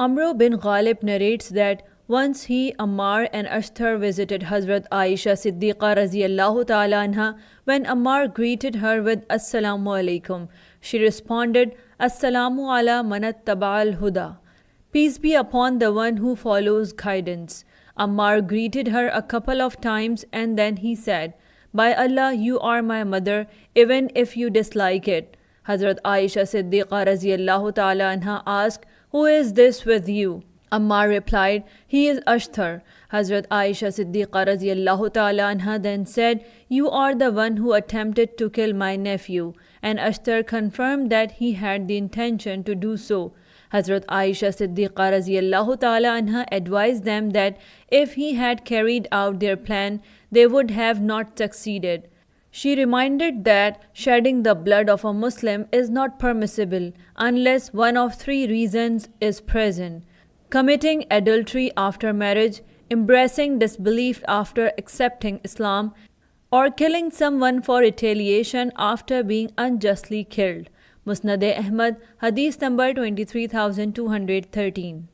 Amr bin Ghalib narrates that once he, Ammar, and Ashtar visited Hazrat Aisha Siddiqa raziyallahu ta'ala anha. When Ammar greeted her with Assalamu alaikum, she responded, Assalamu ala manat taba'al huda. Peace be upon the one who follows guidance. Ammar greeted her a couple of times and then he said, By Allah, you are my mother, even if you dislike it. Hazrat Aisha Siddiqa raziyallahu ta'ala anha asked, Who is this with you? Ammar replied, He is Ashtar. Hazrat Aisha Siddiqa raziyallahu ta'ala anha then said, You are the one who attempted to kill my nephew. And Ashtar confirmed that he had the intention to do so. Hazrat Aisha Siddiqa raziyallahu ta'ala anha advised them that if he had carried out their plan, they would have not succeeded. She reminded that shedding the blood of a Muslim is not permissible unless one of three reasons is present: committing adultery after marriage, embracing disbelief after accepting Islam, or killing someone for retaliation after being unjustly killed. Musnad-e Ahmad, Hadith number 23213.